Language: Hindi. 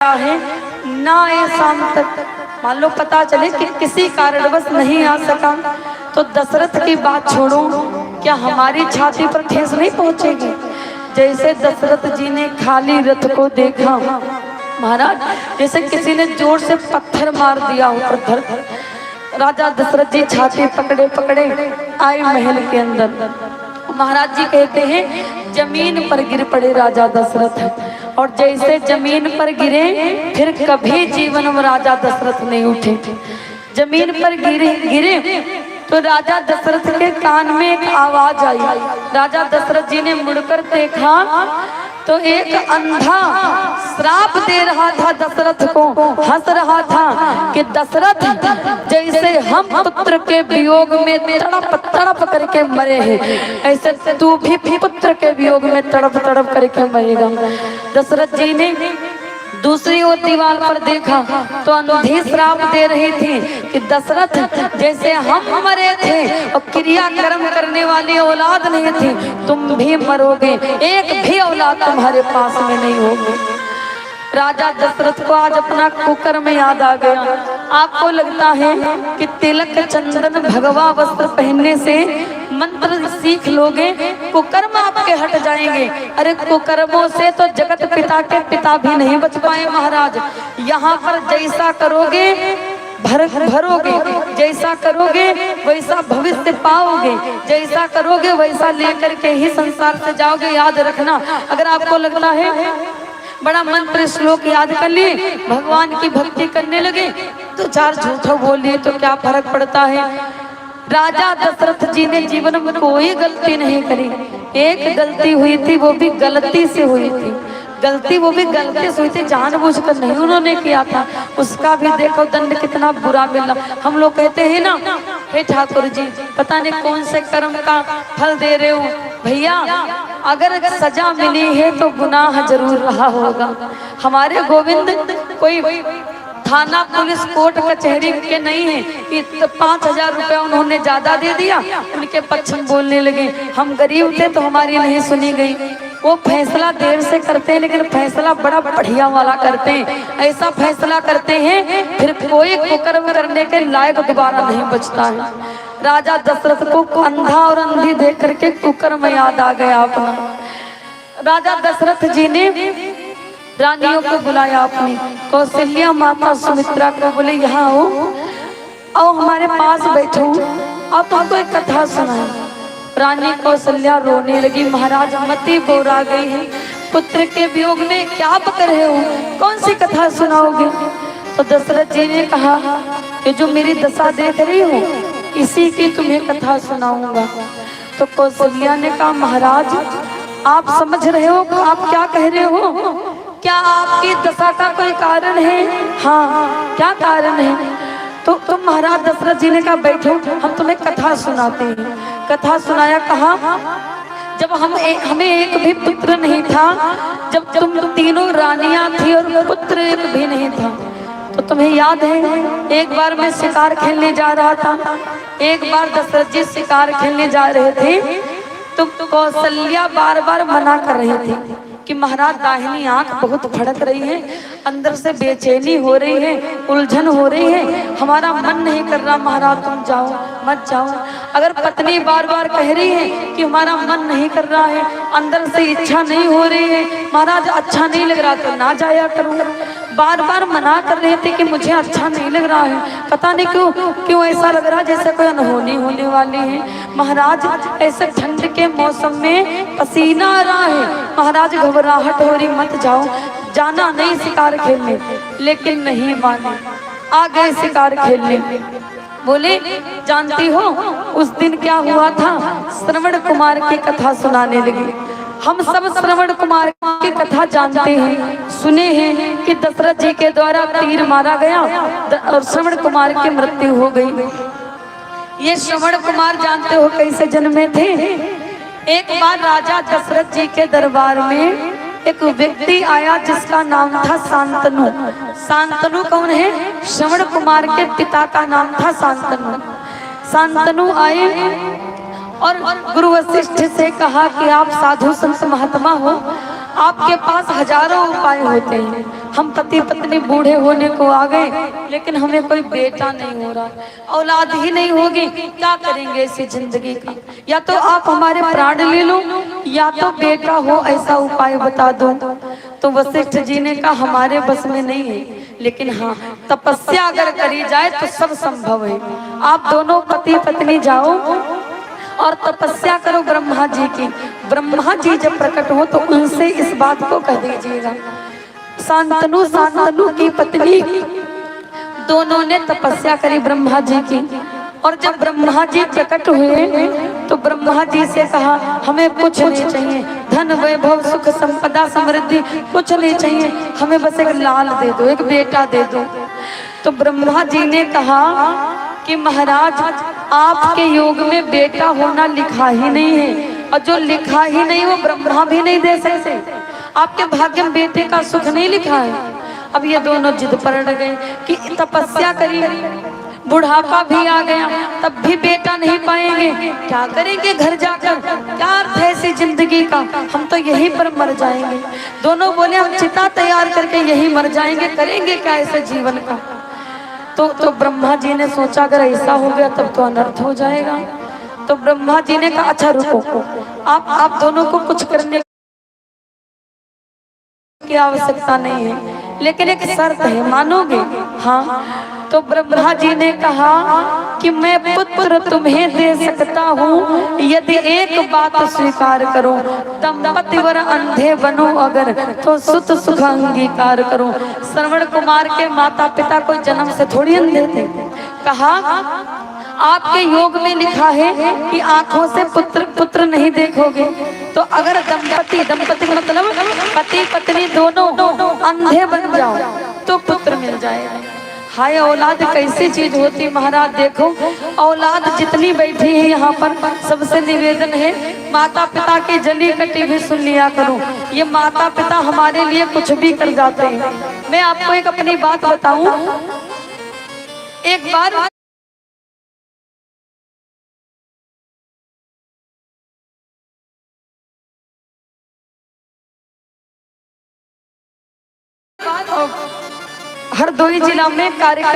है ना ये शाम तक। मान लो पता चले कि किसी कारणवश नहीं आ सका तो दशरथ की बात छोड़ो, क्या हमारी छाती पर ठेस नहीं पहुंचेगी? जैसे दशरथ जी ने खाली रथ को देखा महाराज, जैसे किसी ने जोर से पत्थर मार दिया ऊपर। राजा दशरथ जी छाती पकड़े पकड़े आए महल के अंदर। महाराज जी कहते हैं जमीन पर गिर पड़े राजा दशरथ, और जैसे जमीन पर गिरे फिर कभी जीवन में राजा दशरथ नहीं उठे। जमीन पर गिरे तो राजा दशरथ के कान में एक आवाज आई। राजा दशरथ जी ने मुड़कर देखा तो एक अंधा श्राप दे रहा था दशरथ को, हंस रहा था कि दशरथ जैसे हम पुत्र के वियोग में तड़प तड़प करके मरे हैं, ऐसे तू भी पुत्र के वियोग में तड़प तड़प करके मरेगा। दशरथ जी ने दूसरी ओर दीवार पर देखा तो अंधी श्राप दे रही थी कि दशरथ जैसे हम मरे थे और क्रिया कर्म करने वाली औलाद नहीं थी, तुम भी मरोगे, एक भी औलाद तुम्हारे पास में नहीं होगी। राजा दशरथ को आज अपना कुकर्म याद आ गया। आपको लगता है कि तिलक चंदन भगवा वस्त्र पहनने से मंत्र सीख लोगे, कुकर्म आपके हट जाएंगे। अरे कुकर्मों से तो जगत पिता के पिता भी नहीं बच पाए महाराज। यहाँ पर जैसा करोगे भरोगे, जैसा करोगे वैसा भविष्य पाओगे, जैसा करोगे वैसा लेकर के ही संसार से जाओगे। याद रखना, अगर आपको लगता है बड़ा मंत्र श्लोक याद कर लिए, भगवान की भक्ति करने लगे तो चार झूठो बोल लिए तो क्या फर्क पड़ता है। राजा दशरथ जी ने जीवन में कोई गलती नहीं करी, एक गलती हुई थी वो भी गलती से हुई थी। गलती वो भी गलती से हुई थी, जानबूझकर नहीं उन्होंने किया था। उसका भी देखो दंड कितना बुरा मिला। हम लोग कहते हैं ना, हे ठाकुर जी पता नहीं कौन से कर्म का फल दे रहे हो भैया, अगर सजा मिली है तो गुनाह जरूर रहा होगा। हमारे गोविंद कोई थाना पुलिस कोर्ट कचहरी के नहीं है कि 5,000 रुपया उन्होंने ज्यादा दे दिया, उनके पक्ष में बोलने लगे। हम गरीब थे तो हमारी नहीं सुनी गई। वो फैसला देर से करते हैं लेकिन फैसला बड़ा बढ़िया वाला करते हैं। ऐसा फैसला करते हैं फिर कोई कुकर्म करने के लायक दोबारा नहीं बचता है। राजा दशरथ को अंधा और अंधी देख करके कुकर्म याद आ गया अपना। राजा दशरथ जी ने रानियों को बुलाया, अपनी कौशल्या माता सुमित्रा को बोले यहाँ आओ हमारे पास बैठो, अब तुमको एक कथा सुनाए। रानी कौशल्या रोने लगी, महाराज मति बोरा गई है, पुत्र के वियोग में क्या बक रहे हो, कौन सी कथा सुनाओगे? तो दशरथ जी ने कहा कि जो मेरी दशा देख रही हो इसी की तुम्हें कथा सुनाऊंगा। तो कौशल्या ने कहा महाराज आप समझ रहे हो आप क्या कह रहे हो, क्या आपकी दशा का कोई कारण है? हाँ क्या कारण है? तो महाराज दशरथ जी ने कहा बैठो हम तुम्हें कथा सुनाते हैं। कथा सुनाया, कहा जब हमें एक भी पुत्र नहीं था, जब तुम तीनों रानियां थी और पुत्र एक भी नहीं था, तो तुम्हें याद है एक बार मैं शिकार खेलने जा रहा था, एक बार दशरथ जी शिकार खेलने जा रहे थे तो कौशल्या बार बार मना कर रही थी कि महाराज दाहिनी आंख बहुत फड़क रही है, अंदर से बेचैनी हो रही है, उलझन हो रही है, हमारा मन नहीं कर रहा महाराज तुम जाओ मत जाओ। अगर पत्नी बार बार कह रही है कि हमारा मन नहीं कर रहा है, अंदर से इच्छा नहीं हो रही है महाराज, अच्छा नहीं लग रहा तो ना जाया करूँ, बार बार मना कर रहे थे कि मुझे अच्छा नहीं लग रहा है, पता नहीं क्यों ऐसा लग रहा जैसे कोई अनहोनी होने वाली है। महाराज ऐसे ठंड के मौसम में पसीना आ रहा है, महाराज घबराहट हो रही, मत जाओ, जाना नहीं शिकार खेलने। लेकिन नहीं माने, आ गए शिकार खेलने। बोले जानती हो उस दिन क्या हुआ था? श्रवण कुमार की कथा सुनाने लगी। हम सब श्रवण कुमार की कथा जानते हैं, सुने हैं कि दशरथ जी के द्वारा तीर मारा गया और श्रवण कुमार की मृत्यु हो गई। ये श्रवण कुमार जानते हो कैसे जन्मे थे? एक बार राजा दशरथ जी के दरबार में एक व्यक्ति आया जिसका नाम था शांतनु। शांतनु कौन है? श्रवण कुमार के पिता का नाम था शांतनु। शांतनु आए और गुरु वशिष्ठ से कहा कि आप साधु संत महात्मा हो, आपके पास हजारों उपाय होते हैं, हम पति पत्नी बूढ़े होने को आ गए, लेकिन हमें कोई बेटा नहीं हो रहा, औलाद ही नहीं होगी, क्या करेंगे इसी जिंदगी का? या तो आप हमारे प्राण ले लो, या तो बेटा हो, ऐसा उपाय बता दो। तो वशिष्ठ जी ने कहा हमारे बस में नहीं है, लेकिन हाँ, तपस्या अगर करी जाए तो सब संभव है। आप दोनों पति पत्नी जाओ और तपस्या करो ब्रह्मा जी की। ब्रह्मा जी जब प्रकट हो तो उनसे इस बात को कह दीजिएगा। शांतनु की पत्नी दोनों ने तपस्या करी ब्रह्मा जी की, और जब ब्रह्मा जी प्रकट हुए तो ब्रह्मा जी से कहा हमें कुछ नहीं चाहिए, धन वैभव सुख संपदा समृद्धि कुछ नहीं चाहिए, हमें बस एक लाल दे दो, एक बेटा दे दो। तो ब्रह्मा जी ने कहा कि महाराज, आपके योग में बेटा होना लिखा ही नहीं है, और जो लिखा ही नहीं वो ब्रह्मा भी नहीं दे सकते। आपके भाग्य में बेटे का सुख नहीं लिखा है। अब ये दोनों जिद पर अड़ गए कि तपस्या करी, बुढ़ापा भी आ गया, तब भी बेटा नहीं पाएंगे, क्या करेंगे घर जाकर? क्या अर्थ है ऐसी जिंदगी का? हम तो यहीं पर मर जाएंगे। दोनों बोले हम चिता तैयार करके यहीं मर जाएंगे, करेंगे क्या ऐसे जीवन का? तो ब्रह्मा जी ने सोचा अगर ऐसा हो गया तब तो अनर्थ हो जाएगा। तो ब्रह्मा जी ने कहा अच्छा रुको, आप दोनों को कुछ करने की आवश्यकता नहीं है, लेकिन एक शर्त है, मानोगे? हाँ। तो ब्रह्मा जी ने कहा कि मैं पुत्र तुम्हें दे सकता हूँ यदि एक बात स्वीकार करो, दंपति वर अंधे बनो अगर तो सुत सुख अंगीकार करो। श्रवण कुमार के माता पिता कोई जन्म से थोड़ी अंधे थे। कहा आपके योग में लिखा है कि आंखों से पुत्र नहीं देखोगे, तो अगर दंपति मतलब पति पत्नी दोनों अंधे बन जाओ तो पुत्र मिल जाएगा। हाय औलाद कैसी चीज होती महाराज, देखो औलाद जितनी बैठी है यहाँ पर, सबसे निवेदन है माता पिता की जली कटी भी सुन लिया करो। ये माता पिता हमारे लिए कुछ भी कर जाते हैं। मैं आपको एक अपनी बात बताऊं, एक बार हरदोई जिला में कार्यक्रम